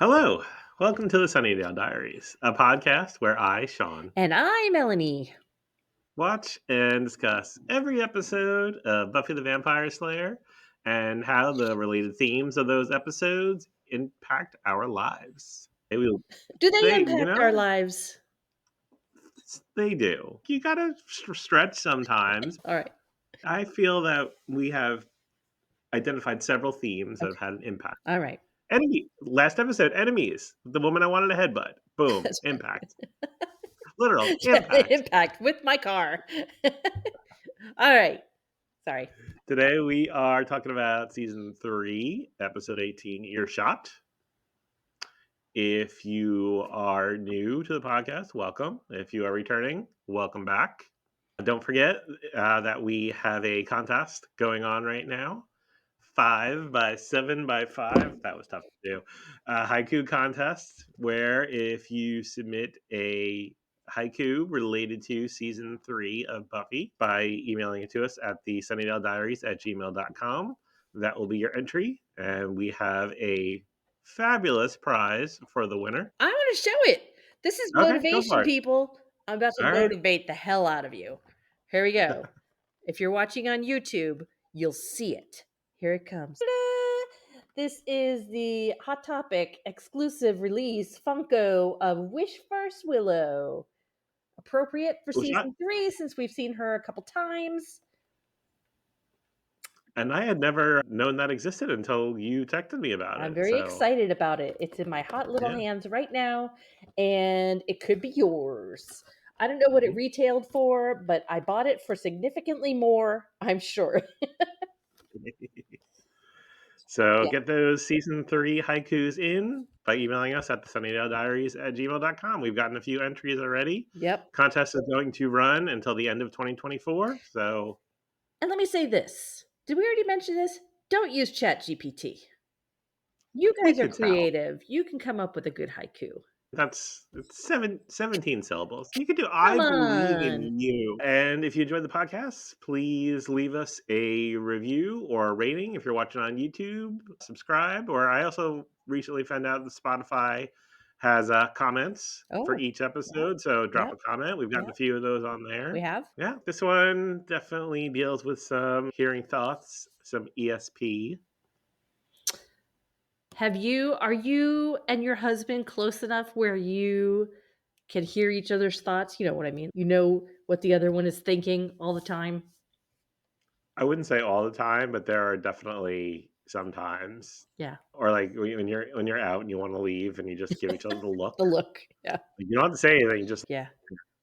Hello, welcome to the Sunnydale Diaries, a podcast where I, Sean, And I'm Melanie. watch and discuss every episode of Buffy the Vampire Slayer and how the related themes of those episodes impact our lives. Do they They, impact our lives? they do. You gotta stretch sometimes. All right. I feel that we have identified several themes that have Okay. had an impact. All right. Last episode, enemies. The woman I wanted to headbutt. Boom, That's right. impact. Literal Yeah, impact. impact with my car. All right. Sorry. Today we are talking about season 3, episode 18, Earshot. If you are new to the podcast, welcome. If you are returning, welcome back. Don't forget that we have a contest going on right now. 5 by 7 by 5. That was tough to do. Haiku contest where if you submit a haiku related to season 3 of Buffy by emailing it to us at the sunnydalediaries@gmail.com, that will be your entry. And we have a fabulous prize for the winner. I want to show it. This is Okay, go motivation, for it. people. I'm about to All right. motivate the hell out of you. Here we go. If you're watching on YouTube, you'll see it. Here it comes. Ta-da! This is the Hot Topic exclusive release Funko of Wish First Willow. Appropriate for Cool shot. season 3 since we've seen her a couple times. And I had never known that existed until you texted me about I'm it. very So, excited about it. It's in my hot little yeah. hands right now, and it could be yours. I don't know what it retailed for, but I bought it for significantly more, I'm sure. So Yeah. get those season 3 haikus in by emailing us at the sunnydalediaries@gmail.com. We've gotten a few entries already. Yep. Contest is going to run until the end of 2024. So And let me say this. Did we already mention this? Don't use ChatGPT. You we guys are could tell. creative. You can come up with a good haiku. It's 17 syllables. You could do I Come believe on. in you. And if you enjoyed the podcast, please leave us a review or a rating if you're watching on YouTube. Subscribe. Or I also recently found out that Spotify has comments for Oh, each episode. So drop a yep, comment. We've gotten yep. a few of those on We there. have. Yeah, this one definitely deals with some hearing thoughts, some ESP. Are you and your husband close enough where you can hear each other's thoughts? You know what I mean? You know what the other one is thinking all the time? I wouldn't say all the time, but there are definitely sometimes. Yeah. Or like when you're out and you want to leave and you just give each other the look. The look. Yeah. You don't have to say anything, just Yeah.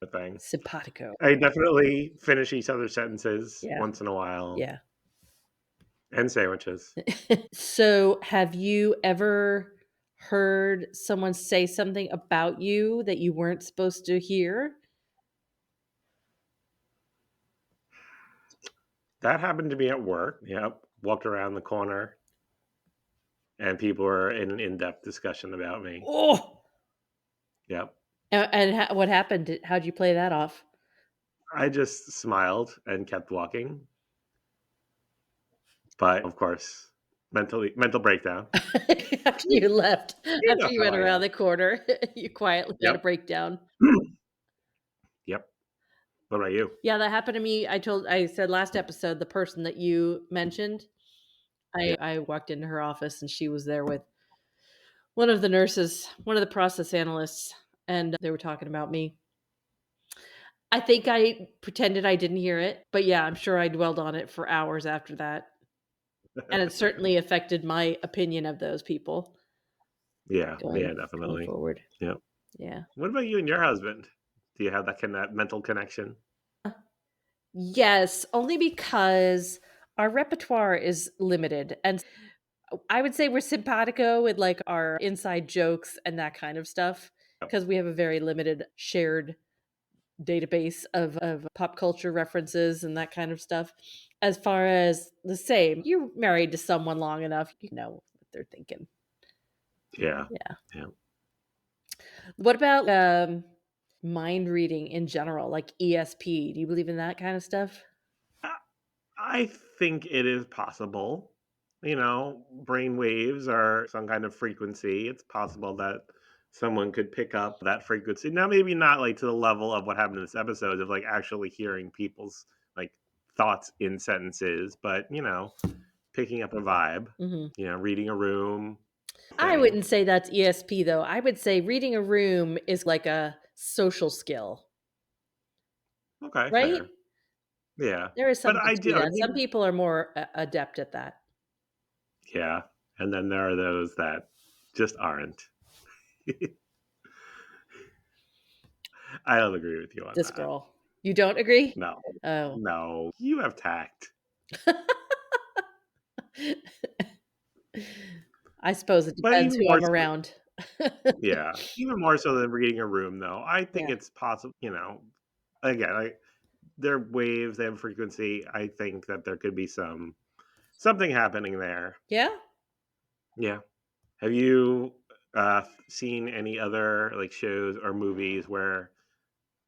the thing. Simpatico. I definitely finish each other's sentences Yeah. once in a while. Yeah. And sandwiches. So, have you ever heard someone say something about you that you weren't supposed to hear? That happened to me at work. Yep. Walked around the corner and people were in an in-depth discussion about me. Oh, Yep. and what happened? How'd you play that off? I just smiled and kept walking. But of course, mental breakdown. After you left, You after know you how went I around am. the corner, you quietly had a Yep. breakdown. Yep. What about you? Yeah, that happened to me. I said last episode, the person that you mentioned, Yeah. I walked into her office and she was there with one of the nurses, one of the process analysts, and they were talking about me. I think I pretended I didn't hear it, but yeah, I'm sure I dwelled on it for hours after that. And it certainly affected my opinion of those people Yeah, going definitely. forward. Yep. Yeah. What about you and your husband? Do you have that mental connection? Yes, only because our repertoire is limited. And I would say we're simpatico with like our inside jokes and that kind of stuff Yep. because we have a very limited shared database of pop culture references and that kind of stuff. As far as the same, you're married to someone long enough, you know what they're thinking. Yeah. Yeah. Yeah. What about mind reading in general, like ESP? Do you believe in that kind of stuff? I think it is possible. brain waves are some kind of frequency. It's possible that someone could pick up that frequency. Now, maybe not like to the level of what happened in this episode of like actually hearing people's like thoughts in sentences, but picking up a vibe, Mhm. reading a room I thing. wouldn't say that's ESP though. I would say reading a room is like a social skill, Okay, right? fair. Yeah. There is But something I to do, I that. think, Some people are more adept at that. yeah. And then there are those that just aren't. I don't agree with you on This that. girl. You don't agree? No, Oh. no, you have tact. I suppose it But depends even who more I'm so, around. yeah, even more so than reading a room, though. I think Yeah. it's possible. Again, they're waves, they have a frequency. I think that there could be something happening there. Yeah? Yeah. Have you seen any other like shows or movies where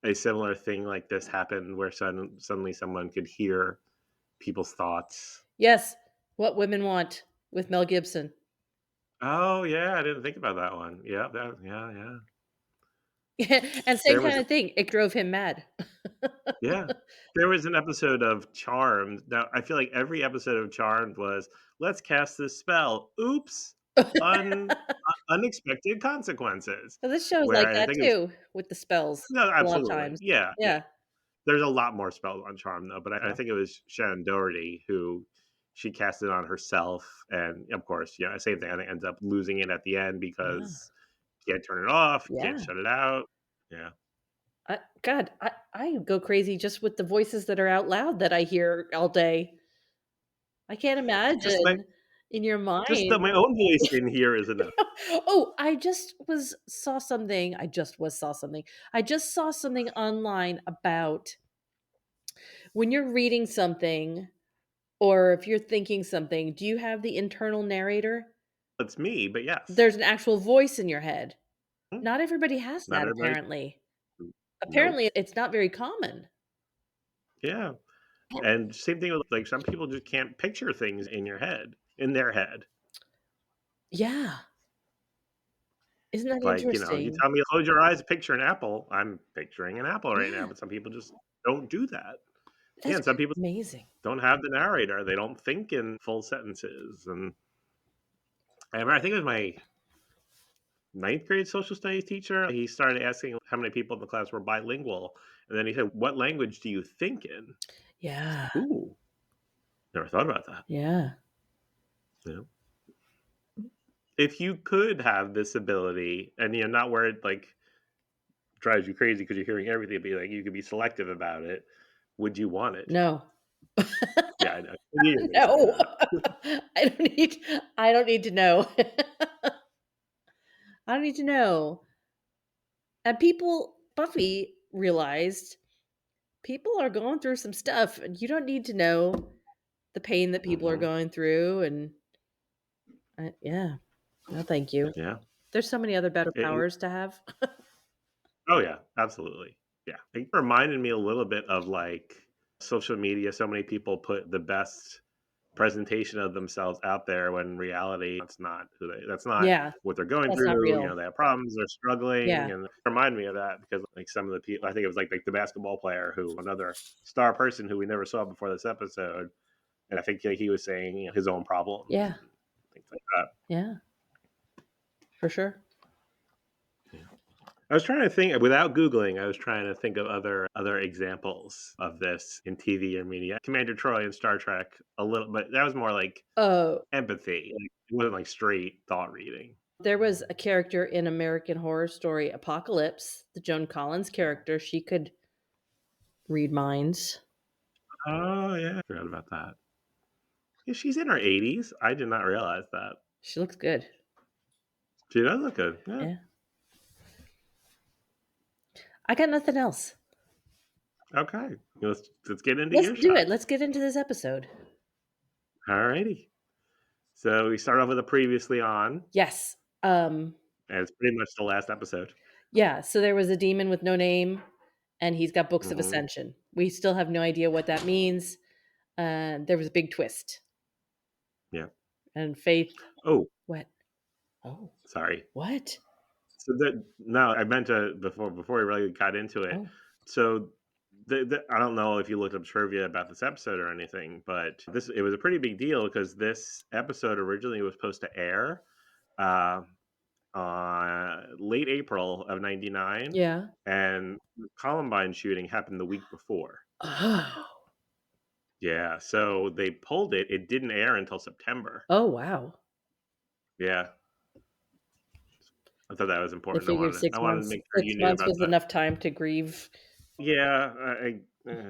a similar thing like this happened, where suddenly someone could hear people's thoughts? Yes. What Women Want with Mel Gibson. Oh yeah, I didn't think about that one. Yeah, yeah, yeah. And same There was kind of thing. It drove him mad. Yeah. There was an episode of Charmed. Now, I feel like every episode of Charmed was, "Let's cast this spell. Oops, unexpected consequences." Well, this show's Where like I that think it was too with the spells no, a lot of absolutely. times. Yeah, yeah. Yeah. There's a lot more spells on Charmed, though, but I Yeah. think it was Shannon Doherty who she cast it on herself, and, of course, same thing, I think ends up losing it at the end Yeah. because you can't turn it off, you can't Yeah. shut it out. Yeah. God, I go crazy just with the voices that are out loud that I hear all day. I can't Just my imagine in your just that mind. my own voice in here is enough. Oh, I just saw something online about when you're reading something or if you're thinking something, do you have the internal narrator? It's me, but yes. There's an actual voice in your head. Hmm, Not everybody has not that everybody. apparently. Nope. Apparently, it's not very common. Yeah, and same thing with, like, some people just can't picture things in their head. Yeah. Isn't that Like, you interesting? tell me, "Close your eyes, picture an apple." I'm picturing an apple right now, Yeah. but some people just don't do that. Yeah, That's and some people amazing. don't have the narrator. They don't think in full sentences, and I think it was my ninth grade social studies teacher. He started asking how many people in the class were bilingual, and then he said, "What language do you think in?" It's Yeah. like, "Ooh, never thought about that." Yeah. Yeah. If you could have this ability and you're not where it, like, drives you crazy because 'cause you're hearing everything, but, like, you could be selective about it, would you want it? No. Yeah, I know. I knew you were gonna say No. that. I don't need I don't need to know. I don't need to know. And Buffy realized people are going through some stuff, and you don't need to know the pain that people are Mhm. going through, and yeah. No, thank you. Yeah. There's so many other better It powers to have. Oh, yeah, absolutely. Yeah. It reminded me a little bit of, like, social media. So many people put the best presentation of themselves out there when in reality, that's not Yeah, what they're going that's not through. real. They have problems, they're struggling, Yeah, and it reminded me of that because, like, some of the people, I think it was, like, the basketball player who another star person who we never saw before this episode, and I think, like, he was saying, his own problems yeah, and things like that. yeah, for sure. Yeah. I was trying to think without Googling, I was trying to think of other examples of this in TV or media. Commander Troy in Star Trek, a little, but that was more like Oh, empathy. Like, it wasn't like straight thought reading. there was a character in American Horror Story Apocalypse, the Joan Collins character, she could read minds. Oh yeah, I forgot about that. Yeah, she's in her 80s. I did not realize that. She looks good. She does look good. Yeah. Yeah. I got nothing else. Okay. Let's get into Let's do earshot. it. Let's get into this episode. Alrighty. So we start off with a previously on, Yes. and it's pretty much the last episode. Yeah, so there was a demon with no name, and he's got books of Hmm. ascension. We still have no idea what that means. There was a big twist. Yeah. And Faith, Oh, what? Oh, sorry. what? So that no, I meant to before we really got into it. Oh, So I don't know if you looked up trivia about this episode or anything, but it was a pretty big deal because this episode originally was supposed to air uh, late April of '99, yeah. and the Columbine shooting happened the week before. Oh, Yeah, so they pulled it. It didn't air until September. oh, wow. Yeah, I thought that was They important. figured I wanted to make sure six you knew months about was that. enough time to grieve. Yeah,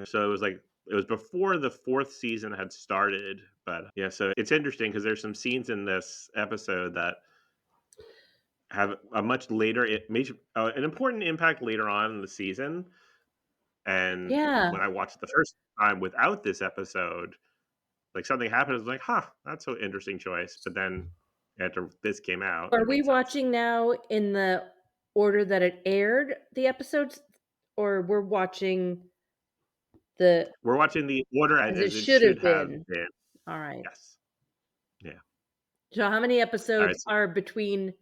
so it was like it was before the 4th season had started, but yeah, so it's interesting because there's some scenes in this episode that have a much later an important impact later on in the season, and Yeah. when I watched it the first time without this episode, like, something happened, I was like, "Huh, that's an interesting choice," but then after this came out, Are it we made sense. watching now in the order that it aired the episodes, or we're watching the We're watching the order as it as it should have should have been? been. Alright. Yes. Yeah. So how many episodes Alright, are between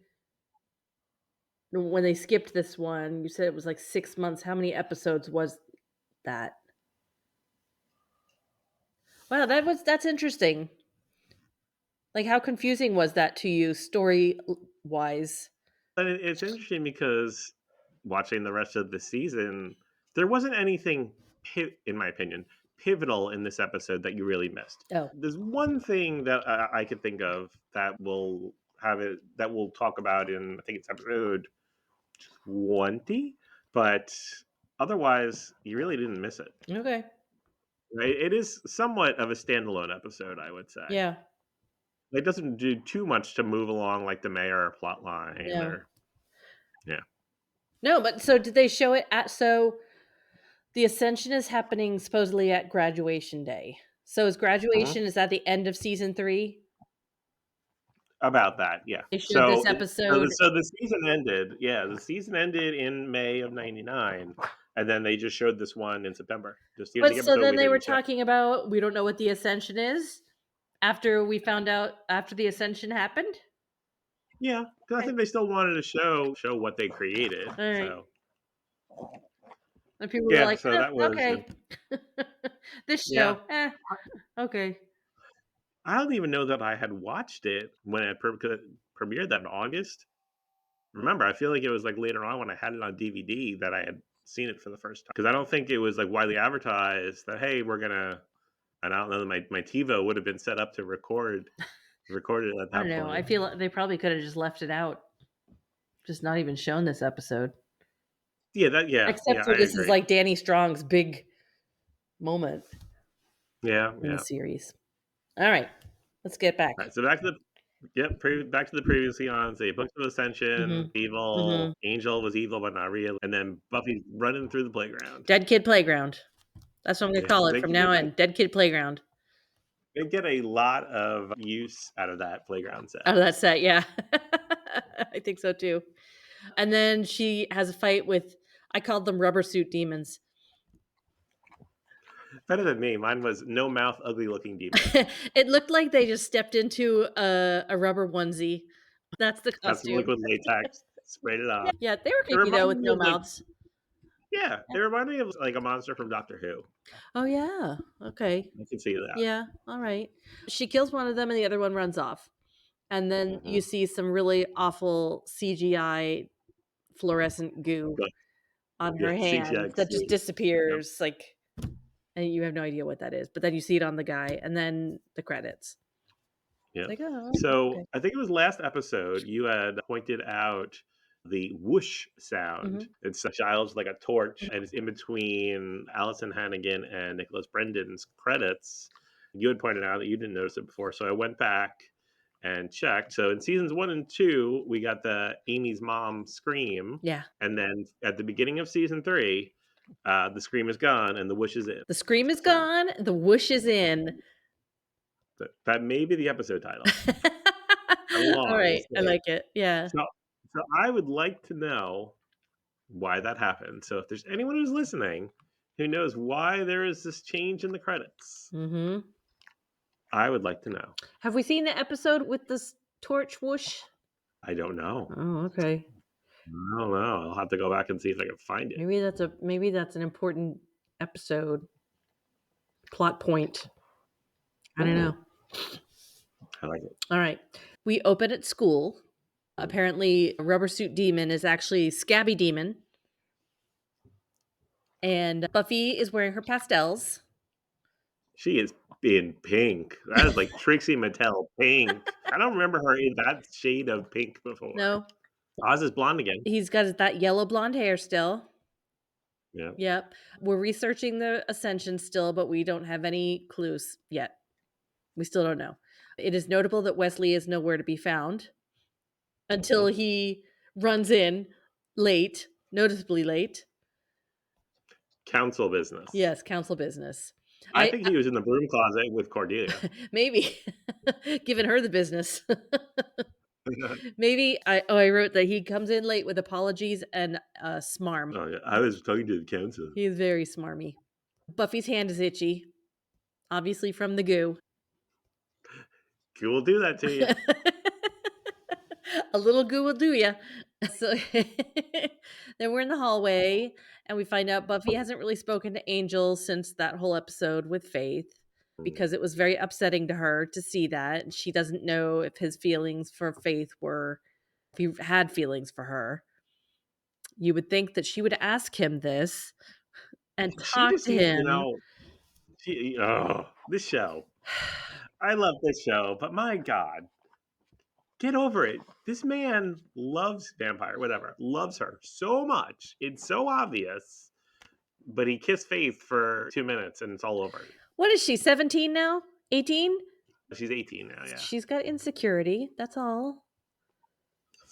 when they skipped this one? You said it was like 6 months. How many episodes was that? Wow, that's interesting. Like, how confusing was that to you story wise? but it's interesting because watching the rest of the season, there wasn't anything, in my opinion, pivotal in this episode that you really missed. Oh, There's one thing that I could think of that we'll talk about in, I think it's episode 20, but otherwise, you really didn't miss it. okay. Right? It is somewhat of a standalone episode, I would say. Yeah, It doesn't do too much to move along like the mayor plot line no. or yeah. No, but so did they show it at the Ascension is happening supposedly at graduation day. So Mhm. is that the end of season 3? About that, yeah. They showed this episode, So the season ended, yeah, the season ended in May of '99, and then they just showed this one in September. Just the but only so episode then we they were didn't show. talking about we don't know what the Ascension is after we found out after the Ascension happened? Yeah, 'cause I Okay. think they still wanted to show what they created, Alright. so And people were yeah, like, so "Oh, that was okay." This yeah. show, okay. I don't even know that I had watched it when it premiered that in August. Remember, I feel like it was, like, later on when I had it on DVD that I had seen it for the first time because I don't think it was, like, widely advertised that, "Hey, we're gonna," and I don't know that my TiVo would have been set up to record it at I don't that know, I point. feel like they probably coulda just left it out, just not even shown this episode. Yeah, Except for I this is, agree. like, Danny Strong's big moment in the Yeah. series. Alright, let's get back. Alright, so back to the previous fiancé, Books of Ascension, Mhm, evil, mhm. Angel was evil but not real, and then Buffy running through the playground. Dead Kid Playground. That's what I'm gonna Yeah, call it they from they now get on, Dead Kid Playground. they get a lot of use out of that playground set. Out of that set, yeah. I think so too. And then she has a fight with I called them rubber suit demons. Better than me, mine was no mouth, ugly looking demon. It looked like they just stepped into a rubber onesie. That's the Got some costume. liquid latex, sprayed it on. Yeah, they were It creepy though reminded with me no of, like mouths. yeah, Yeah. it reminded me of, like, a monster from Doctor Who. Oh, yeah. Okay. I can see that. Yeah, alright. She kills one of them and the other one runs off. And then you Mhm. see some really awful CGI fluorescent goo But, on yeah, her CGI hands that just extreme. Yep, disappears, like and you have no idea what that is, but then you see it on the guy and then the credits. It's yep. like, "Oh, So, okay." I think it was last episode, you had pointed out the whoosh sound. Mhm. It's a child's like a torch, and it's in between Allison Hannigan and Nicholas Brendan's credits. You had pointed out that you didn't notice it before, so I went back and checked. So in seasons 1 and 2, we got the Amy's mom scream, Yeah. and then at the beginning of season 3, the scream is gone and the whoosh is in. The scream is So gone, the whoosh is in. that may be the episode title. Come along, we'll Alright, I see. like it. Yeah. So, so I would like to know why that happened. So if there's anyone who's listening who knows why there is this change in the credits, Mhm. I would like to know. Have we seen the episode with this torch whoosh? I don't know. Oh, okay. I don't know. I'll have to go back and see if I can find it. Maybe that's an important episode plot point. I don't know. I like it. All right. We open at school. Apparently, Rubber Suit Demon is actually Scabby Demon. And Buffy is wearing her pastels. She is in pink. That is like Trixie Mattel pink. I don't remember her in that shade of pink before. No, Oz is blonde again. he's got that yellow blonde hair still. Yeah. Yep. We're researching the Ascension still, but we don't have any clues yet. We still don't know. It is notable that Wesley is nowhere to be found until he runs in late, noticeably late. Council business. Yes, council business. I think he was in the broom closet with Cordelia. Maybe giving her the business. Maybe I wrote that he comes in late with apologies and smarm. Oh, yeah. I was talking to the council. He is very smarmy. Buffy's hand is itchy, obviously from the goo. He will do that to you. A little goo will do ya. So then we're in the hallway and we find out Buffy hasn't really spoken to Angel since that whole episode with Faith because it was very upsetting to her to see that. And she doesn't know if his feelings for Faith were, if he had feelings for her. You would think that she would ask him this and She talk just to seems, him. this show. I love this show, but my God, get over it. This man loves loves her so much. It's so obvious, but he kissed Faith for 2 minutes and it's all over. What is she, 17 now? 18? She's 18 now, yeah. She's got insecurity. That's all.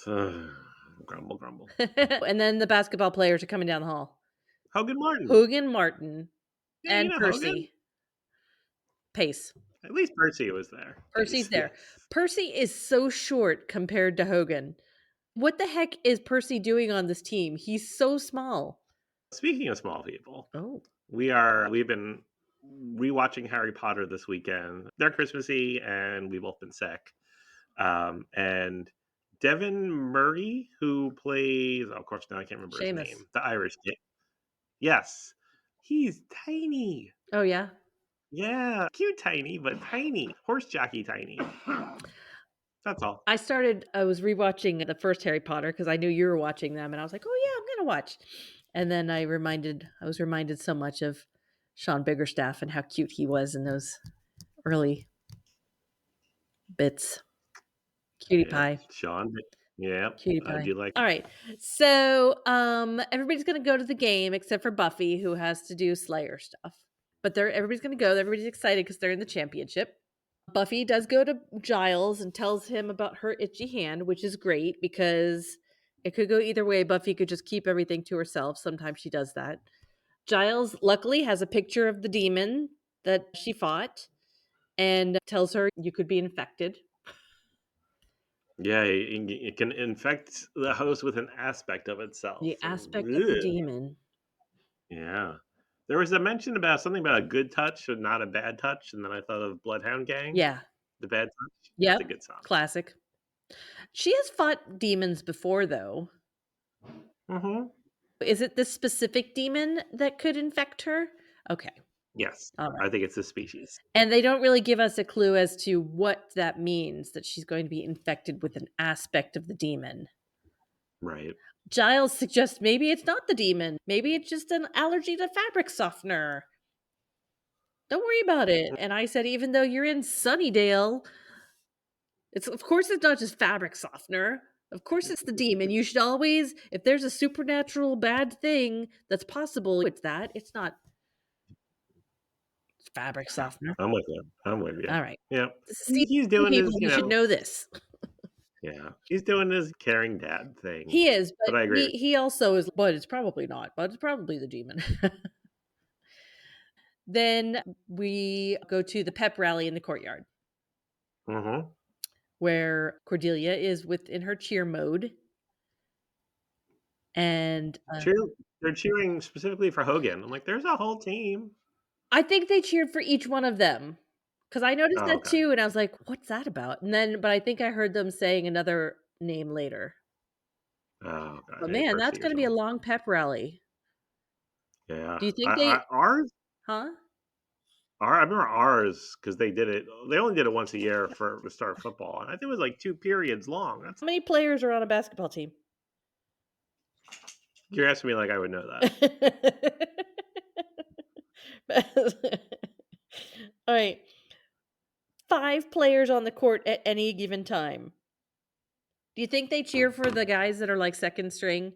Grumble, grumble. And then the basketball players are coming down the hall. Hogan Martin yeah, and you know Percy. Hogan. Pace. At least Percy was there. Percy's there. Percy is so short compared to Hogan. What the heck is Percy doing on this team? He's so small. Speaking of small people, Oh, we've been rewatching Harry Potter this weekend. They're Christmassy, and we've both been sick. And Devin Murray, who plays, of course, now I can't remember Seamus. his name, the Irish kid. Yes, he's tiny. Oh, yeah? Yeah, cute tiny, but tiny. Horse jockey tiny. That's all. I was rewatching the first Harry Potter because I knew you were watching them, and I was like, oh, yeah, I'm going to watch. And then I was reminded so much of Sean Biggerstaff and how cute he was in those early bits. Cutie pie. Sean. Yeah, Cutie pie. I do like. All right. So everybody's going to go to the game except for Buffy, who has to do Slayer stuff. But everybody's going to go. Everybody's excited because they're in the championship. Buffy does go to Giles and tells him about her itchy hand, which is great because it could go either way. Buffy could just keep everything to herself. Sometimes she does that. Giles luckily has a picture of the demon that she fought and tells her you could be infected. Yeah, it can infect the host with an aspect of itself. The aspect of the demon. Yeah. There was a mention about something about a good touch and not a bad touch, and then I thought of Bloodhound Gang. Yeah. The bad touch. Yeah. That's a good song. Classic. She has fought demons before, though. Mm-hmm. Is it this specific demon that could infect her? Okay. Yes. All right. I think it's the species. And they don't really give us a clue as to what that means, that she's going to be infected with an aspect of the demon. Right. Giles suggests maybe it's not the demon. Maybe it's just an allergy to fabric softener. Don't worry about it. And I said, even though you're in Sunnydale, of course it's not just fabric softener. Of course it's the demon. You should always, if there's a supernatural bad thing that's possible, it's that. It's not fabric softener. I'm with you. All right. Yeah. See, He's doing his, you should know this. Yeah. He's doing his caring dad thing. He is, but I agree. He also is, but it's probably not, but it's probably the demon. Then we go to the pep rally in the courtyard. Mm-hmm. Where Cordelia is in her cheer mode. And they're cheering specifically for Hogan. I'm like, there's a whole team. I think they cheered for each one of them. 'Cause I noticed Oh, that okay. too, and I was like, "What's that about?" But I think I heard them saying another name later. Oh, But okay. man, that's Percy or gonna be a something. long pep rally. Yeah. Do you think they Ours, huh? I remember ours because they did it. They only did it once a year for the start of football, and I think it was like 2 periods long. How many players are on a basketball team? You're asking me like I would know that. Alright, 5 players on the court at any given time. Do you think they cheer for the guys that are, like, 2nd string?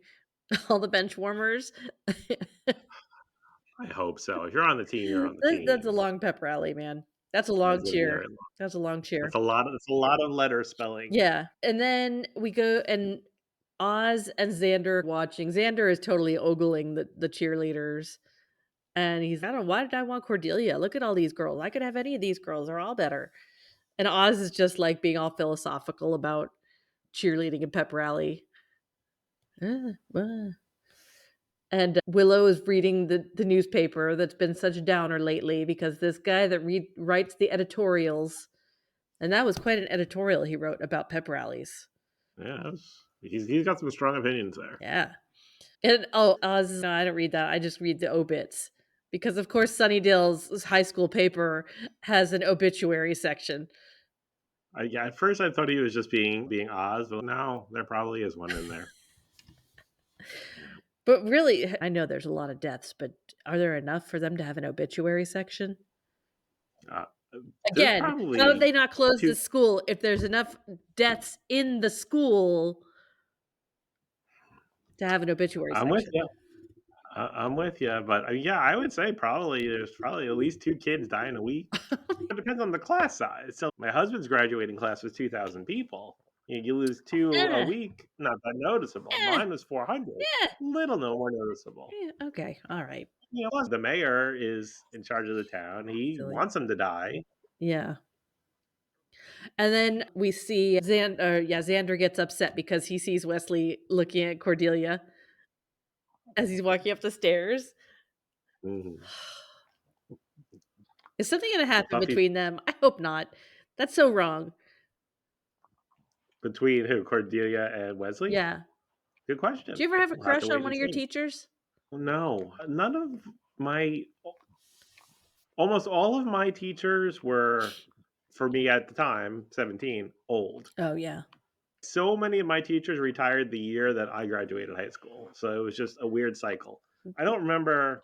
All the bench warmers? I hope so. If you're on the team, you're on the That's a team. long pep rally, man. That's a long It's a cheer. very long. That's a long cheer. That's a lot of letter spelling. Yeah, and then we go and Oz and Xander watching. Xander is totally ogling the cheerleaders, and he's, "I don't know, why did I want Cordelia? Look at all these girls. I could have any of these girls. They're all better." And Oz is just, like, being all philosophical about cheerleading and pep rally. And Willow is reading the newspaper that's been such a downer lately because this guy that writes the editorials, and that was quite an editorial he wrote about pep rallies. Yeah, he's got some strong opinions there. Yeah. And oh, Oz, no, I don't read that. I just read the obits because, of course, Sunnydale's high school paper has an obituary section. Yeah, at first I thought he was just being Oz, but now there probably is one in there. Yeah. But really, I know there's a lot of deaths, but are there enough for them to have an obituary section? Uh, there's Again, how have probably they not closed the two. school if there's enough deaths in the school to have an obituary I'm with section? you. I'm with you, but yeah, I would say probably there's probably at least 2 kids dying a week. It depends on the class size. So my husband's graduating class was 2,000 people. You lose two a Eh, week, not that noticeable. eh, Mine was 400, yeah, little no more noticeable. okay, alright. Plus the mayor is in charge of the town. He Silly. wants them to die. Yeah. And then we see Xander gets upset because he sees Wesley looking at Cordelia as he's walking up the stairs. Mhm. Is something gonna happen Buffy between them? I hope not. That's so wrong. between who? Cordelia and Wesley? Yeah. Good Do question. you ever have a We'll have to crush on wait one and of your see. teachers? No, none of my almost all of my teachers were, for me at the time, 17, old. Oh, yeah. So many of my teachers retired the year that I graduated high school. So it was just a weird cycle. I don't remember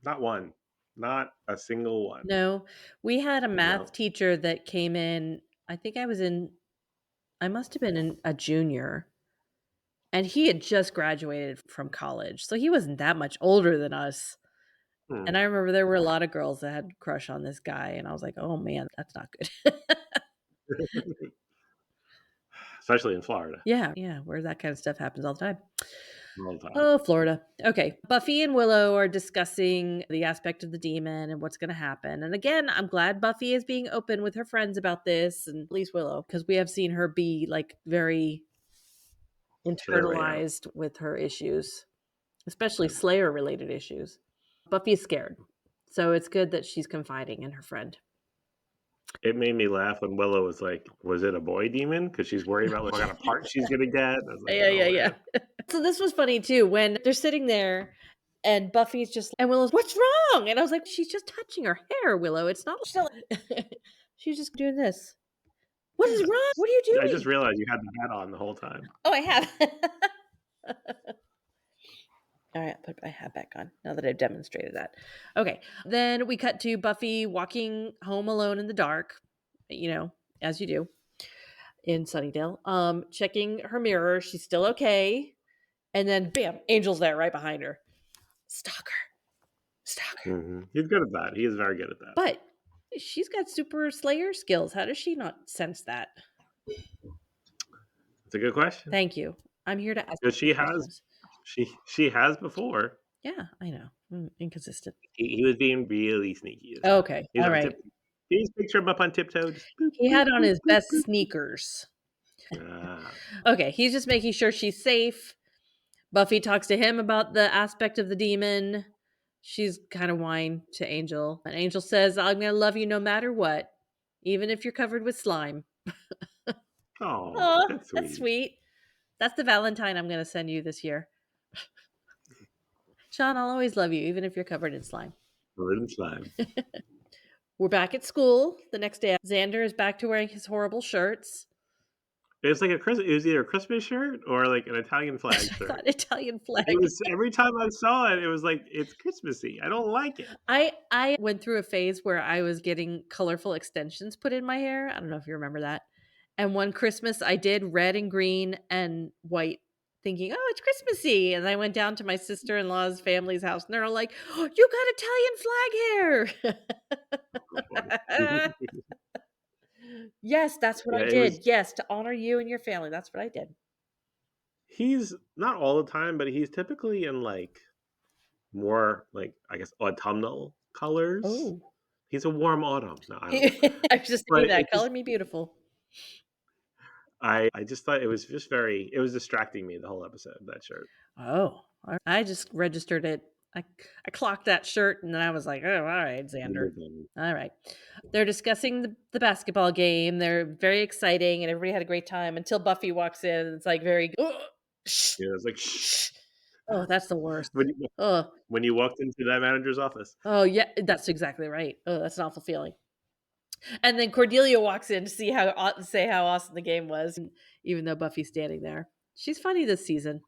not one, not a single one. No, we had a No. math teacher that came in, I must have been in a junior, and he had just graduated from college, so he wasn't that much older than us, and Hmm. I remember there were a lot of girls that had a crush on this guy, and I was like, "Oh, man, that's not good." Especially in Florida Yeah, yeah, where that kind of stuff happens all the time. all the time. Oh, Florida. Okay. Buffy and Willow are discussing the aspect of the demon and what's going to happen. And again, I'm glad Buffy is being open with her friends about this, and at least Willow, because we have seen her be like very To their way out. internalized with her issues, especially Slayer related issues. Buffy's scared. So it's good that she's confiding in her friend. It made me laugh when Willow was like, "Was it a boy demon?" Because she's worried about like, what kind of part she's gonna get. I was like, Yeah, "Oh yeah, yeah. man." So this was funny too when they're sitting there and Buffy's just and Willow's, "What's wrong?" And I was like, "She's just touching her hair, Willow. It's not still." She's just doing this. "What is Yeah. wrong? What are you I doing?" just realized you had the hat on the whole time. "Oh, I have." All right, I'll put my hat back on now that I've demonstrated that. Okay. Then we cut to Buffy walking home alone in the dark, as you do in Sunnydale. Checking her mirror. She's still okay. And then bam, Angel's there right behind her. Stalker. Stalker. He's good at that. He is very good at that. But she's got super slayer skills. How does she not sense that? It's a good question Thank you. I'm here to ask because questions. she has before. Yeah, I know. Inconsistent. He was being really sneaky this time. Okay. He was All on right. tip. Can you just picture him up on tiptoe? Just boop He boop had on boop his boop best boop. sneakers. Ah, Okay. He's just making sure she's safe. Buffy talks to him about the aspect of the demon. She's kind of whine to Angel. And Angel says, "I'm going to love you no matter what." even if you're covered with slime. Oh, Oh, that's that's sweet. sweet. That's the Valentine I'm gonna send you this year. Sean, I'll always love you, even if you're covered in slime. Covered in slime. We're back at school the next day. Xander is back to wearing his horrible shirts. It was like it was either a Christmas shirt or like an Italian I flag thought shirt. Italian flag. It was every time I saw it, it was like it's Christmassy. I don't like it. I went through a phase where I was getting colorful extensions put in my hair. I don't know if you remember that. And one Christmas I did red and green and white, thinking, "Oh, it's Christmassy." And I went down to my sister-in-law's family's house and they're all like, "Oh, you got Italian flag hair." Yes, that's what Yeah, I it was did. Yes, to honor you and your family. That's what I did. he's not all the time, but he's typically in like more like I guess autumnal colors. Oh. He's a warm autumn. No, I don't know. I was just But saying that. it Color just me beautiful. I just thought it was just very it was distracting me the whole episode, that shirt. Oh, I just registered it. I clocked that shirt and then I was like, "Oh, all right, Xander. All right." They're discussing the basketball game. They're very exciting and everybody had a great time until Buffy walks in and it's like very shh, Yeah, it's like shh. shh. Oh, that's the worst. When you Oh, when you walked into that manager's office. oh yeah, that's exactly right. Oh, that's an awful feeling. And then Cordelia walks in to see say how awesome the game was, and even though Buffy's standing there. She's funny this season.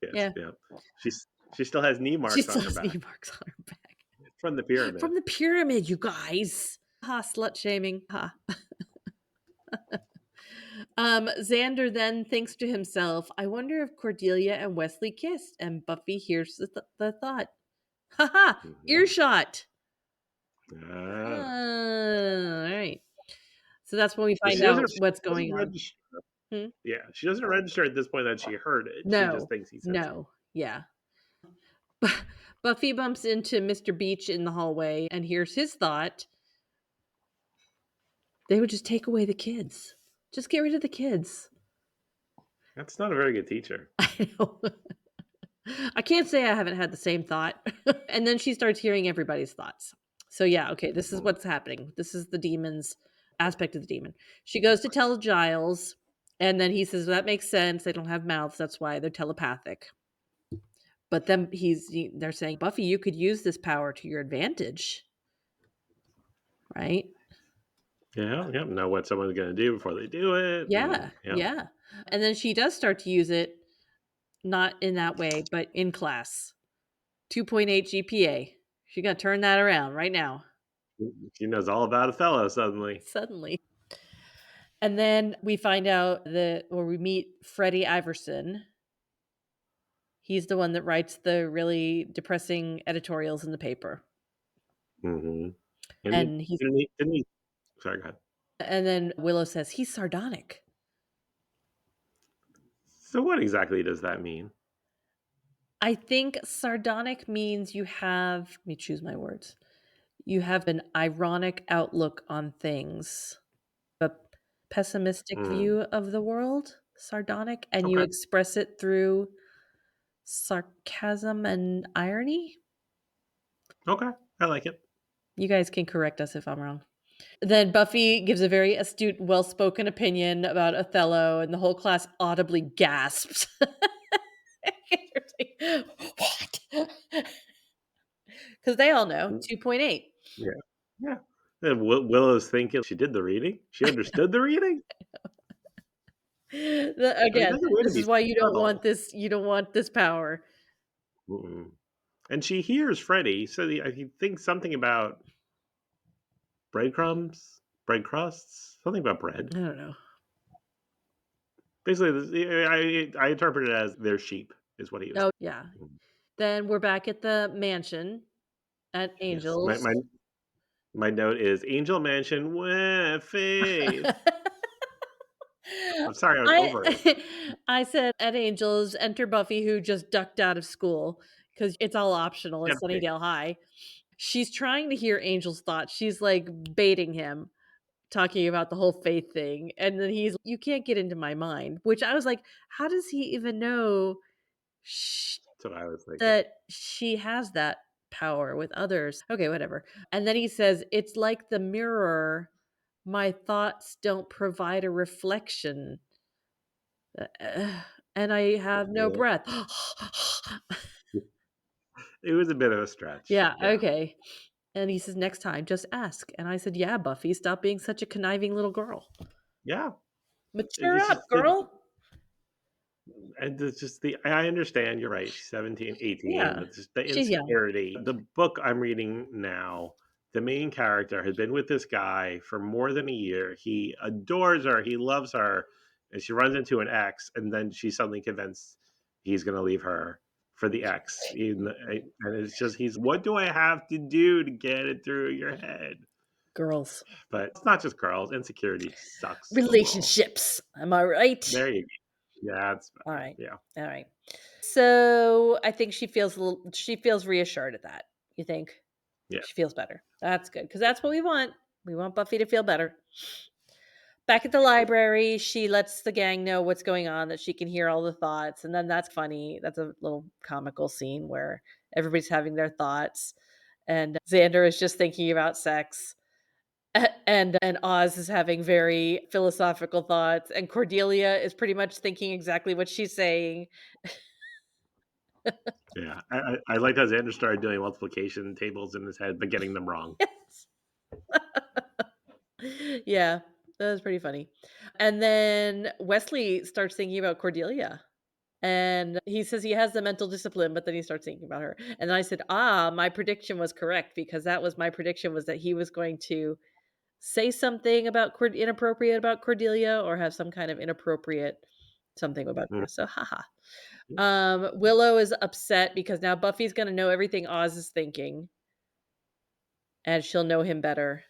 Yes, Yeah. yeah. She still has knee She marks on still her has knee back marks on her back. from the pyramid. From the pyramid, you guys. Ha, slut shaming. Ha. Xander then thinks to himself, I wonder if Cordelia and Wesley kissed, and Buffy hears the thought. Ha ha! Mhm. Earshot! Ah. All right. So that's when we But find she doesn't out what's going on. register. Hmm? Yeah, she doesn't register at this point that she heard it. She just No. thinks he said something. No. Yeah. Buffy bumps into Mr. Beach in the hallway and hears his thought. They would just take away the kids. Just get rid of the kids. That's not a very good teacher. I know. I can't say I haven't had the same thought. And then she starts hearing everybody's thoughts. So yeah, okay, this is Mhm. what's happening. This is the demon's aspect of the demon. She goes to tell Giles, and then he says, well, that makes sense. They don't have mouths. That's why they're telepathic. But then they're saying, Buffy, you could use this power to your advantage. Right? Yeah, yeah. Know what someone's gonna do before they do it. Yeah. And yeah. Yeah. And then she does start to use it, not in that way, but in class. 2.8 GPA. She got to turn that around right now. She knows all about Othello suddenly. Suddenly. And then we find out or we meet Freddie Iverson. He's the one that writes the really depressing editorials in the paper. Mm-hmm. And And he's didn't he sorry, go ahead. and then Willow says he's sardonic. So what exactly does that mean? I think sardonic means you have, let me choose my words. You have an ironic outlook on things, a pessimistic Mm. view of the world, sardonic, and you Okay. express it through sarcasm and irony. Okay. I like it. You guys can correct us if I'm wrong. Then Buffy gives a very astute, well spoken opinion about Othello, and the whole class audibly gasps. What? Because they all know Mm, 2.8. yeah. Yeah. And Willow's thinking she did the reading. She understood the reading. I mean, Again, there's a way to this be is why you don't want subtle. this. You don't want this power. Mm-mm. And she hears Freddie, so he thinks something about breadcrumbs, bread crusts, something about bread. I don't know. Basically, I interpret it as their sheep is what he was. Oh yeah. Mm. Then we're back at the mansion at Yes, my, Angels. my my note is Angel Mansion. Wah, faith. I'm sorry, I was over it. I I said at Angels, enter Buffy, who just ducked out of school because it's all optional at Can't be. Sunnydale High. She's trying to hear Angel's thoughts. She's like baiting him, talking about the whole faith thing. And then you can't get into my mind, which I was like, how does he even know sh- That's what I was thinking. that she has that power with others? Okay, whatever. And then he says, it's like the mirror My thoughts don't provide a reflection, and I have no Yeah. breath. It was a bit of a stretch. Yeah, Yeah. okay. And he says, "Next time, just ask." And I said, "Yeah, Buffy, stop being such a conniving little girl. Yeah. Mature It's up, just the girl." and it's just the I understand, you're right, she's 17, 18, Yeah. but just the She's young. insecurity. The book I'm reading now, the main character has been with this guy for more than a year. He adores her, he loves her, and she runs into an ex, and then she's suddenly convinced he's gonna leave her for the ex. And it's just he's, "What do I have to do to get it through your head?" Girls. But it's not just girls, insecurity sucks overall. Relationships. Am I right? There you go. Yeah, that's All better. right. Yeah. All right. So, I think she feels reassured at that. You think? Yeah. She feels better. That's good because that's what we want. We want Buffy to feel better. Back at the library, she lets the gang know what's going on, that she can hear all the thoughts, and then that's funny. That's a little comical scene where everybody's having their thoughts, and Xander is just thinking about sex, and Oz is having very philosophical thoughts, and Cordelia is pretty much thinking exactly what she's saying. Yeah, I liked how Xander started doing multiplication tables in his head, but getting them wrong. Yes. Yeah, that was pretty funny. And then Wesley starts thinking about Cordelia. And he says he has the mental discipline, but then he starts thinking about her. And I said, "Ah, my prediction was correct because that was my prediction was that he was going to say something about inappropriate about Cordelia or have some kind of inappropriate something about Mhm. her." So, haha. Willow is upset because now Buffy's going to know everything Oz is thinking, and she'll know him better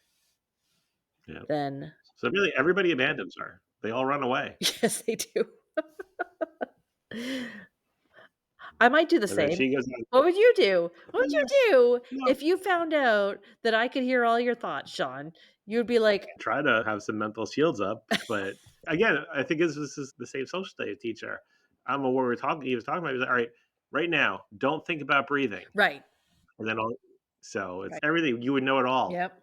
Yeah. than. So really, everybody abandons her. They all run away, Yes, they do. I might do the and then same. she goes on. What would you do? What would you "Eh, do no." if you found out that I could hear all your thoughts, Sean? You'd be like, Try to have some mental shields up, but again, I think this is the same social studies teacher. I don't know what we were talking. He was talking about. He was like, "All right, right now, don't think about breathing," right, and then all. So it's right. everything. You would know it all. Yep.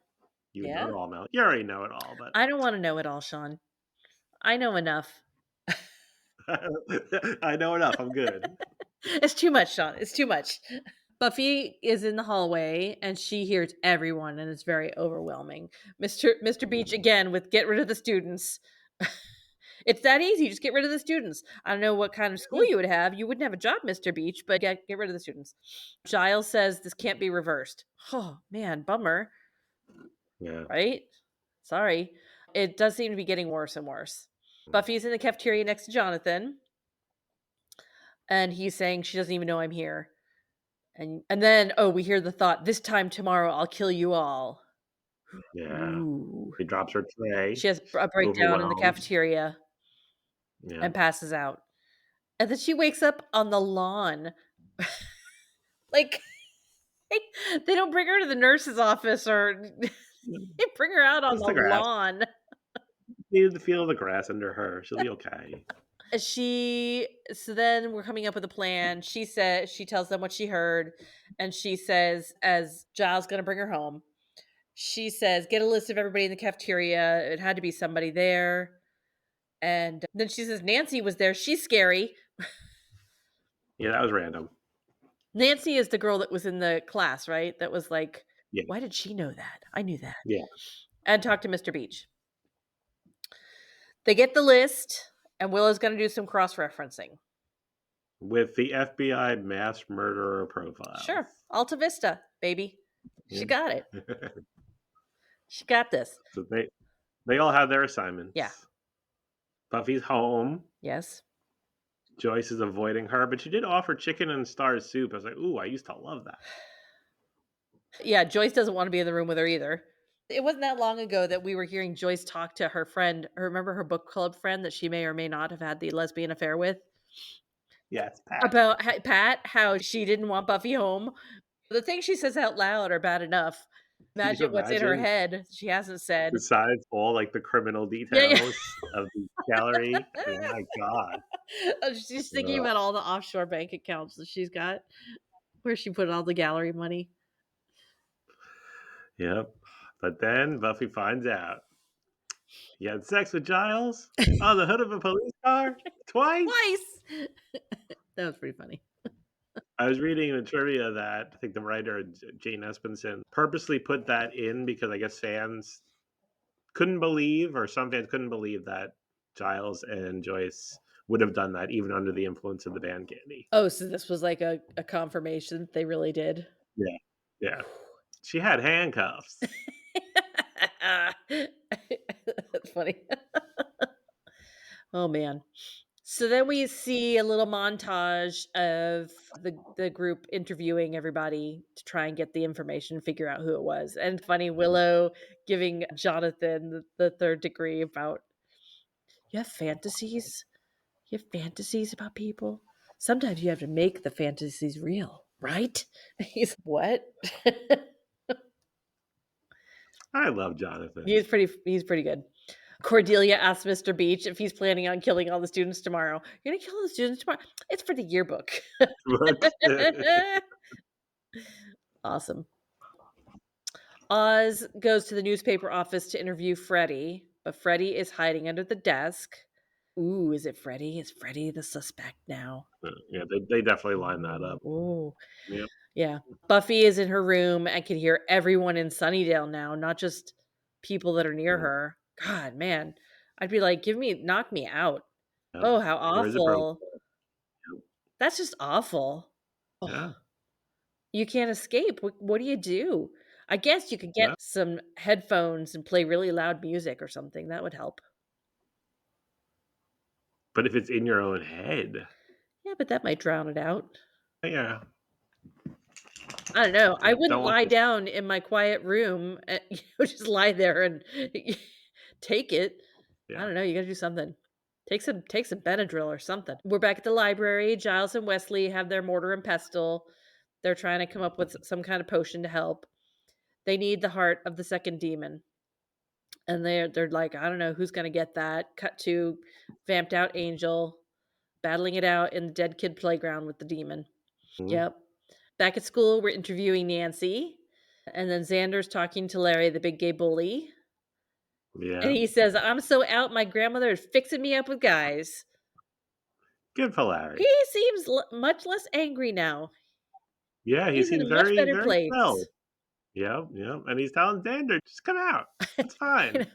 You would know Yeah. it all, Mel. You already know it all, but I don't want to know it all, Sean. I know enough. I know enough. I'm good. It's too much, Sean. It's too much. Buffy is in the hallway and she hears everyone and it's very overwhelming. Mr. Beach Mhm. again with get rid of the students. It's that easy. Just get rid of the students. I don't know what kind of school Yeah. you would have. You wouldn't have a job, Mr. Beach, but get rid of the students. Giles says this can't be reversed. Oh, man, bummer, Yeah. right? Sorry. It does seem to be getting worse and worse. Buffy's in the cafeteria next to Jonathan, and he's saying she doesn't even know I'm here. And then, oh, we hear the thought, this time tomorrow I'll kill you all. Yeah. Ooh. He drops her tray, She has a breakdown in the overwhelmed. cafeteria Yeah. and passes out. And then she wakes up on the lawn. Like, they don't bring her to the nurse's office or they bring her out on Just the the grass. lawn. Needed to feel the grass under her. She'll be okay. So then we're coming up with a plan. She tells them what she heard, and she says, as Giles gonna bring her home, she says, get a list of everybody in the cafeteria. It had to be somebody there. And then she says, Nancy was there. She's scary. Yeah, that was random. Nancy is the girl that was in the class, right? That was like, Yeah. why did she know that? I knew that. Yeah. And talk to Mr. Beach. They get the list, and Willow's going to do some cross referencing. With the FBI mass murderer profiles. Sure. Alta Vista, baby. She Yeah. got it. She got this. So they all have their Yeah. assignments. Buffy's home. Yes. Joyce is avoiding her, but she did offer chicken and star soup. I was like, ooh, I used to love that. Yeah, Joyce doesn't want to be in the room with her either. It wasn't that long ago that we were hearing Joyce talk to her friend. Remember her book club friend that she may or may not have had the lesbian affair with? Yeah, it's Pat. About Pat, how she didn't want Buffy home. The things she says out loud are bad enough. Can you Imagine what's in her imagine? head she hasn't said. Besides all like the criminal Yeah, yeah. details of the gallery. Oh my god. She's thinking about all the offshore bank accounts that she's got, where she put all the gallery money. Yep. But then Buffy finds out. You had sex with Giles on the hood of a police car twice. Twice. That was pretty funny. I was reading the trivia that I think the writer Jane Espenson purposely put that in because I guess fans couldn't believe, or some fans couldn't believe that Giles and Joyce would have done that even under the influence of the band Candy. Oh, so this was like a confirmation that they really did. Yeah, yeah. She had handcuffs. That's funny. Oh man. So then we see a little montage of the group interviewing everybody to try and get the information, figure out who it was. And funny Willow giving Jonathan the third degree about you have fantasies? You have fantasies about people? Sometimes you have to make the fantasies real, right? He's what? I love Jonathan. He's pretty good. Cordelia asks Mr. Beach if he's planning on killing all the students tomorrow. You're gonna kill all the students tomorrow? It's for the yearbook. Awesome. Oz goes to the newspaper office to interview Freddie, but Freddie is hiding under the desk. Ooh, is it Freddie? Is Freddie the suspect now? Yeah, they definitely line that up. Ooh. Yeah. Yeah. Buffy is in her room and can hear everyone in Sunnydale now, not just people that are near her. God, man. I'd be like, knock me out. Yep. Oh, how Where's the pro? awful. That's just awful. Yeah. You can't escape. What do you do? I guess you could get Yeah. some headphones and play really loud music or something. That would help. But if it's in your own head, Yeah, but that might drown it out. yeah. I don't know. I wouldn't Don't want lie this. down in my quiet room and just lie there and take it. I Yeah. don't know. You got to do something. Take some Benadryl or something. We're back at the library. Giles and Wesley have their mortar and pestle. They're trying to come up with some kind of potion to help. They need the heart of the second demon. And they're like, I don't know who's going to get that. Cut to vamped out Angel battling it out in the dead kid playground with the demon. Yep. Back at school, we're interviewing Nancy. And then Xander's talking to Larry, the big gay bully. Yeah. And he says, I'm so out, my grandmother is fixing me up with guys. Good for Larry. He seems much less angry now. Yeah, he He's in seems a much very, better very place. thrilled. Yep, yep. And he's telling Xander, just come out. It's fine.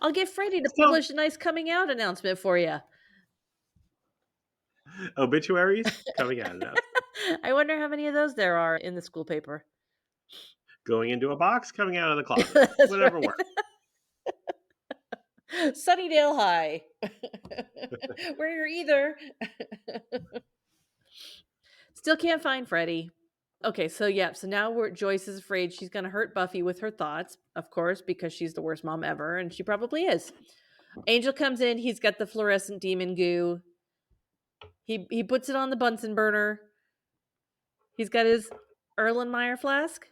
I'll get Freddie to Still, publish a nice coming out announcement for you. obituaries coming out now. I wonder how many of those there are in the school paper. Going into a box, coming out of the closet. That's Whatever right. works. Sunnydale High. Where you're either. Still can't find Freddie. Okay, so now Joyce is afraid she's going to hurt Buffy with her thoughts, of course, because she's the worst mom ever, and she probably is. Angel comes in. He's got the fluorescent demon goo. He puts it on the Bunsen burner. He's got his Erlenmeyer flask.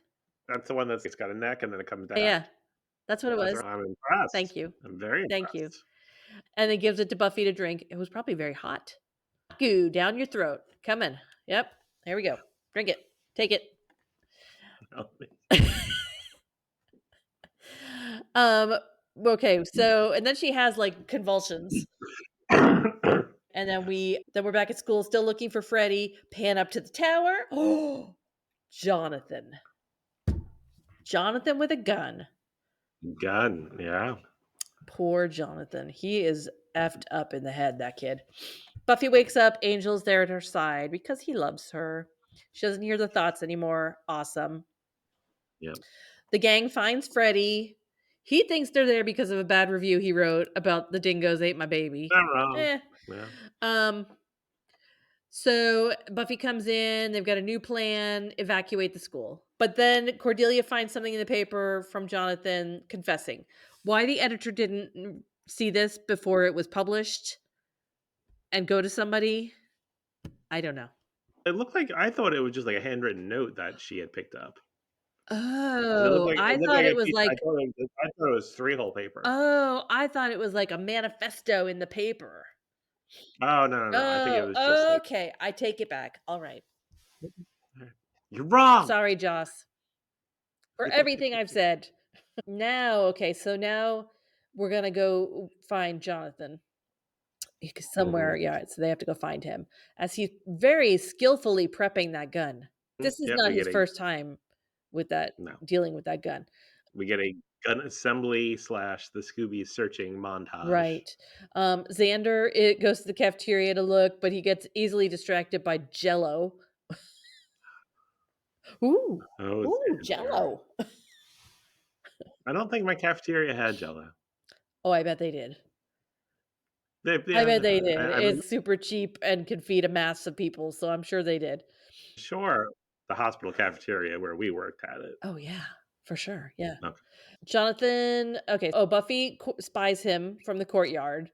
That's the one that's got a neck and then it comes down. Yeah, that's what it was. I'm impressed. Thank you. I'm very Thank you. impressed. And then gives it to Buffy to drink. It was probably very hot. Goo down your throat. Coming. Yep. Here we go. Drink it. Take it. Okay, so and then she has like convulsions. And then we're back at school still looking for Freddie. Pan up to the tower. Oh, Jonathan. Jonathan with a gun. Gun, yeah. Poor Jonathan. He is effed up in the head, that kid. Buffy wakes up. Angel's there at her side because he loves her. She doesn't hear the thoughts anymore. Awesome. Yep. The gang finds Freddie. He thinks they're there because of a bad review he wrote about the dingoes ate my baby. Not wrong. Yeah. So Buffy comes in. They've got a new plan, evacuate the school. But then Cordelia finds something in the paper from Jonathan confessing. Why the editor didn't see this before it was published and go to somebody, I don't know. It looked like, I thought it was just like a handwritten note that she had picked up. Oh, I thought it was like, I thought it was 3 whole paper. oh, I thought it was like a manifesto in the paper. Oh, no. I think it was just Oh, like, okay. I take it back. All right. you're wrong. Sorry, Joss, for everything I've said. Now, okay, so now we're gonna go find Jonathan somewhere. Mhm. Yeah, so they have to go find him as he's very skillfully prepping that gun. This is Yep, not we his get a first time with that no. dealing with that gun. We get a gun assembly slash the Scooby searching montage. Right. Xander, it goes to the cafeteria to look, but he gets easily distracted by Jello. Ooh, Oh, ooh, Xander. Jello. I don't think my cafeteria had Jello. Oh, I bet they did. I bet they Yeah, did. I'm It's super cheap and can feed a mass of people, so I'm sure they did. sure the hospital cafeteria where we worked had it. Oh, yeah, for sure. Yeah. Okay. Jonathan, okay. Oh, Buffy spies him from the courtyard.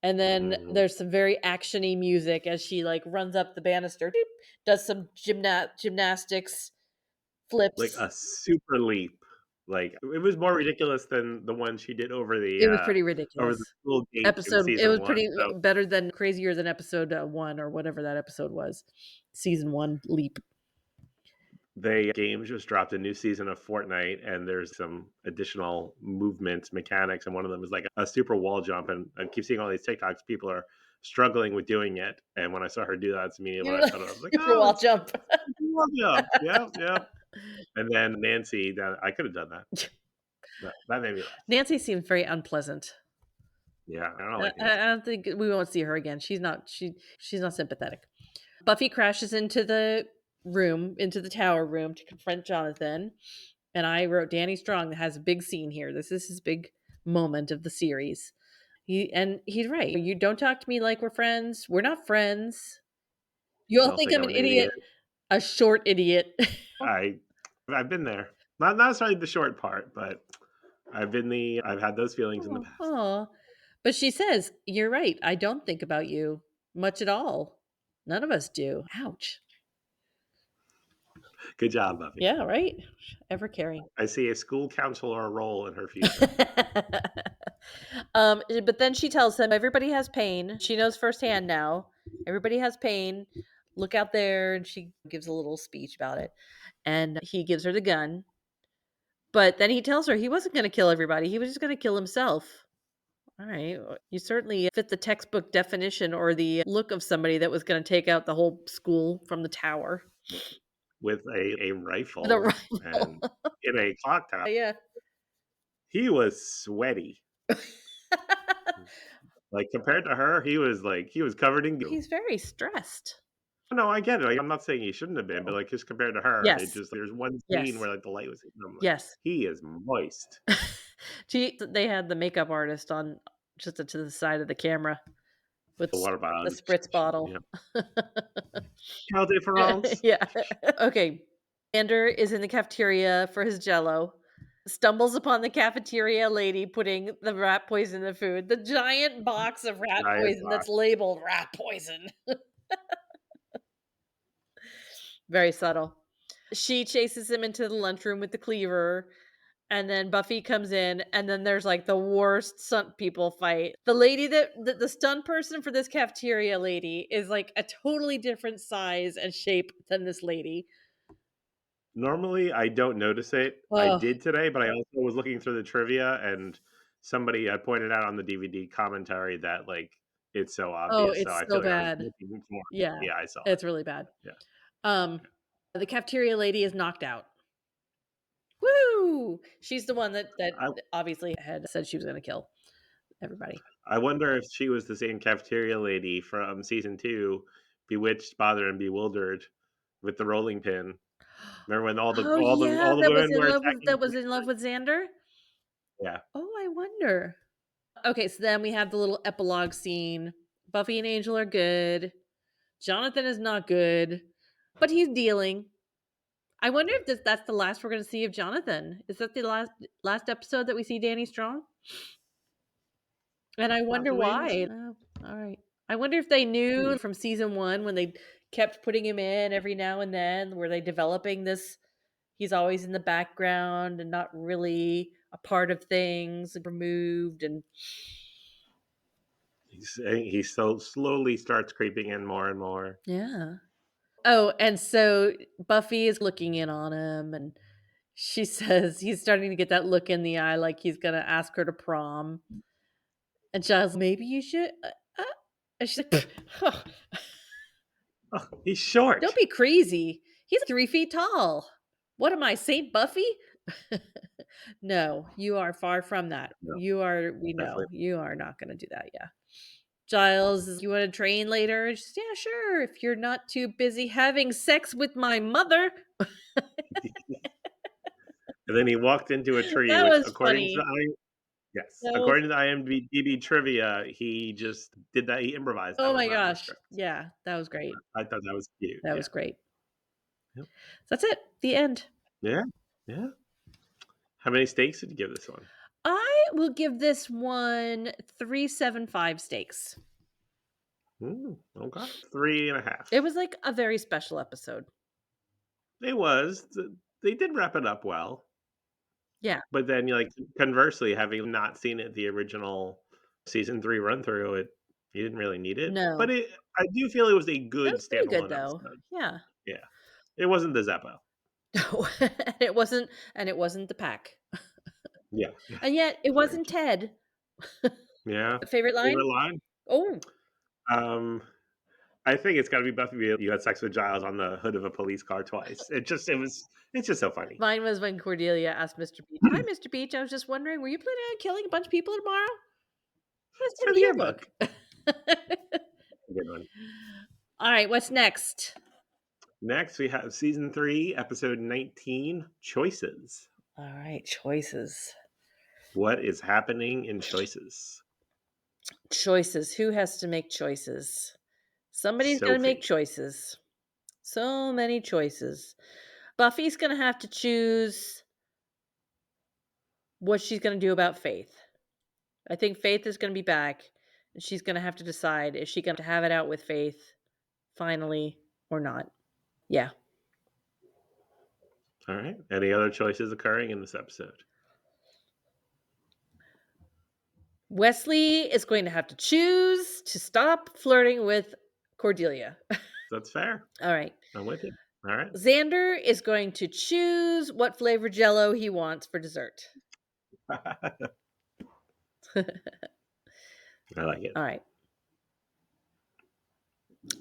And then Mhm. there's some very actiony music as she like runs up the banister, doop, does some gymnastics, Like flips. a super leap. Like, it was more ridiculous than the one she did It was pretty over the ridiculous. school gate in It season was 1. pretty So, better than crazier than episode 1 or whatever that episode was. Season 1 leap. they games just dropped a new season of Fortnite, and there's some additional movement mechanics, and one of them is like a super wall jump, and I keep seeing all these TikToks, people are struggling with doing it, and when I saw her do that, it's immediately You when know, I thought of it, I was like, super "Oh, wall that's jump. a wall jump." Yep, yep. And then Nancy, that I could have done that. That made me laugh. Nancy seems very unpleasant. Yeah, I don't I like I Nancy. don't think we won't see her again. She's not sympathetic. Buffy crashes into the room, into the tower room to confront Jonathan. And I wrote Danny Strong that has a big scene here. This is his big moment of the series. He's right. You don't talk to me like we're friends. We're not friends. You You all don't think think I'm I'm an an idiot? idiot, a short idiot. I I've been there. Not necessarily the short part, but I've had those feelings in the past. Oh, but she says, "You're right. I don't think about you much at all. None of us do." Ouch. Good job, Buffy. Yeah, right? Ever caring. I see a school counselor role in her future. But then she tells him everybody has pain. She knows firsthand now. Everybody has pain. Look out there. And she gives a little speech about it. And he gives her the gun. But then he tells her he wasn't going to kill everybody. He was just going to kill himself. All right. You certainly fit the textbook definition or the look of somebody that was going to take out the whole school from the tower With a with a rifle rifle. and in a clock tower. Yeah. He was sweaty. Like, compared to her, he was covered in goo. He's very stressed. No, I get it. Like, I'm not saying he shouldn't have been, but, Oh. like, just compared to her, it Yes. just there's one scene Yes. where, like, the light was hitting him, like, Yes. he is moist. They had the makeup artist on just to the side of the camera with The water the bottle. spritz bottle. Yeah. Quelle différance. Yeah. Okay. Xander is in the cafeteria for his Jello. Stumbles upon the cafeteria lady putting the rat poison in the food. The giant box of rat Giant poison box. that's labeled rat poison. Very subtle. She chases him into the lunchroom with the cleaver. And then Buffy comes in, and then there's like the worst stunt people fight. The lady the stunt person for this cafeteria lady is like a totally different size and shape than this lady. Normally, I don't notice it. I Oh, did today, but I also was looking through the trivia, and somebody had pointed out on the DVD commentary that, like, it's so oh, obvious, so it's I so feel like I was bad. looking more. Yeah, Yeah, I saw it. it's really bad. Yeah, Um, the cafeteria lady is knocked out. Woo! She's the one that I obviously had said she was going to kill everybody. I wonder if she was the same cafeteria lady from season 2, Bewitched, Bothered, and Bewildered, with the rolling pin. Remember when Oh yeah, all the women were attacking. that was in love with Xander. Yeah, Oh, I wonder. Okay, so then we have the little epilogue scene. Buffy and Angel are good. Jonathan is not good, but he's dealing. I wonder if that's the last we're going to see of Jonathan. Is that the last episode that we see Danny Strong? And I we'll have wonder to wait and why. see. Oh, all right. I wonder if they Hmm. knew from season 1 when they kept putting him in every now and then, were they developing this he's always in the background and not really a part of things, removed and He so slowly starts creeping in more and more. yeah. Oh, and so Buffy is looking in on him and She says he's starting to get that look in the eye like he's gonna ask her to prom. And Giles, maybe you should. And she's like, "Huh, Oh, he's short. don't be crazy. He's 3 feet tall. What am I, Saint Buffy? No, you are far from that. No, You are, we know, definitely. you are not going to do that. Yeah. Giles, you want to train later? And she's, yeah, sure. If you're not too busy having sex with my mother. And then he walked into a tree, That which was according to funny. the yes, That was, according to the IMDb trivia, he just did that. He improvised. That oh was my not in the gosh. script. Yeah, that was great. I thought that was cute. That Yeah. was great. Yep. So that's it. The end. Yeah. Yeah. How many steaks did you give this one? I will give this one 375 steaks. Okay. 3.5. It was like a very special episode. It was. They did wrap it up well. Yeah. But then, like, conversely, having not seen it the original season 3 run through, you didn't really need it. But No. I do feel it was a It good was pretty good standalone though. episode. Yeah. Yeah. It wasn't the Zeppo. No. And it wasn't the pack. Yeah. Yeah. And yet it Very wasn't true. Ted. Yeah. Favorite line? Favorite line? Oh, Um, I think it's gotta be Buffy. You had sex with Giles on the hood of a police car twice. It's just so funny. mine was when Cordelia asked Mr. Beach, "Hi, Mr. Beach. I was just wondering, were you planning on killing a bunch of people tomorrow?" It's It's in for the the yearbook. yearbook. Good one. All right, what's next? Next, we have season 3, episode 19, Choices. All right, choices. What is happening in Choices? Choices. Who has to make choices? Somebody's going to make Sophie. choices. So many choices. Buffy's going to have to choose what she's going to do about Faith. I think Faith is going to be back, and she's going to have to decide, is she going to have it out with Faith finally or not? Yeah. All right. Any other choices occurring in this episode? Wesley is going to have to choose to stop flirting with Cordelia. That's fair. All right. I'm with you. All right. Xander is going to choose what flavor Jello he wants for dessert. I like it. All right.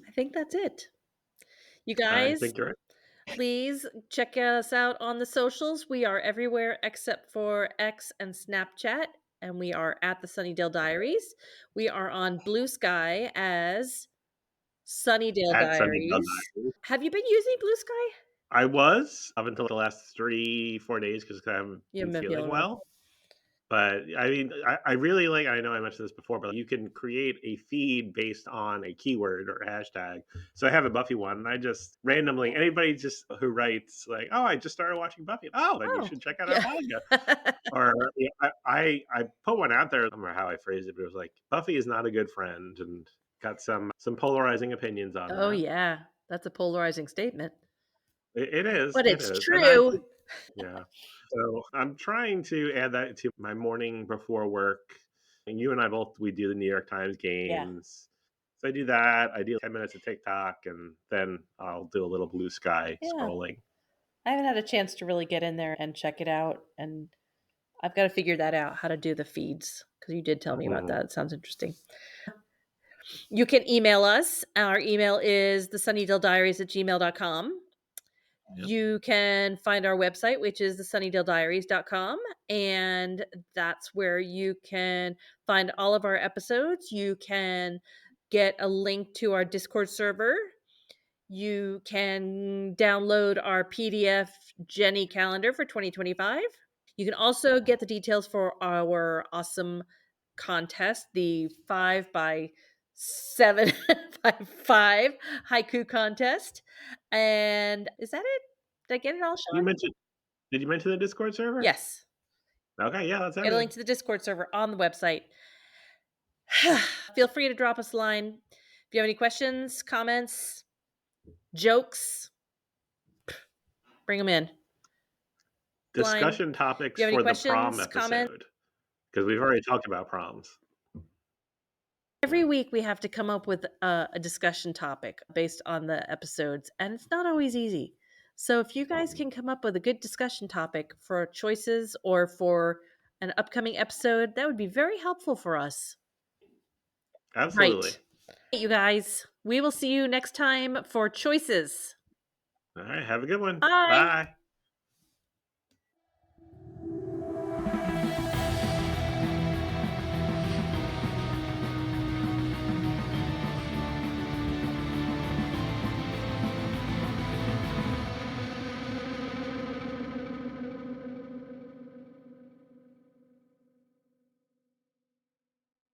I think that's it. You I guys, think you're right. please check us out on the socials. We are everywhere except for X and Snapchat, and we are at the Sunnydale Diaries. We are on Blue Sky as Sunnydale At Sunday Bell Diaries. Diaries. Have you been using Blue Sky? I was up until the last 3-4 days because I haven't You been haven't been feeling feeling well. well. But I mean, I really like. I know I mentioned this before, but you can create a feed based on a keyword or a hashtag. So I have a Buffy one, and I just randomly anybody just who writes like, "Oh, I just started watching Buffy." Oh, then you Oh, should check out our yeah. podcast. Or I put one out there. I don't remember how I phrased it, but it was like Buffy is not a good friend, and got some polarizing opinions on Oh, that. yeah. That's a polarizing statement. It is, But it it's is, and I true. think yeah. So I'm trying to add that to my morning before work. And you and I both we do the New York Times Yeah. games. So I do that. I do 10 minutes of TikTok, and then I'll do a little blue sky Yeah. scrolling. I haven't had a chance to really get in there and check it out, and I've got to figure that out, how to do the feeds, because you did tell me about Mhm. that. It sounds interesting. You can email us. Our email is thesunnydalediaries@gmail.com. Yep. You can find our website, which is thesunnydalediaries.com, and that's where you can find all of our episodes. You can get a link to our Discord server. You can download our PDF Jenny calendar for 2025. You can also get the details for our awesome contest, the 5x7 by 5 haiku contest. And is that it? Did I get it all, You Sean? mentioned did you mention the Discord server? Yes. Okay, yeah, that's Get a everything. link to the Discord server on the website. Feel free to drop us a line. If you have any questions, comments, jokes, bring them in. Discussion If topics you have any for the prom questions, comments. episode. Because we've already talked about proms. Every week we have to come up with a discussion topic based on the episodes, and it's not always easy. So if you guys can come up with a good discussion topic for choices or for an upcoming episode, that would be very helpful for us. Absolutely. Right. You guys, we will see you next time for choices. All right. Have a good one. Bye. Bye.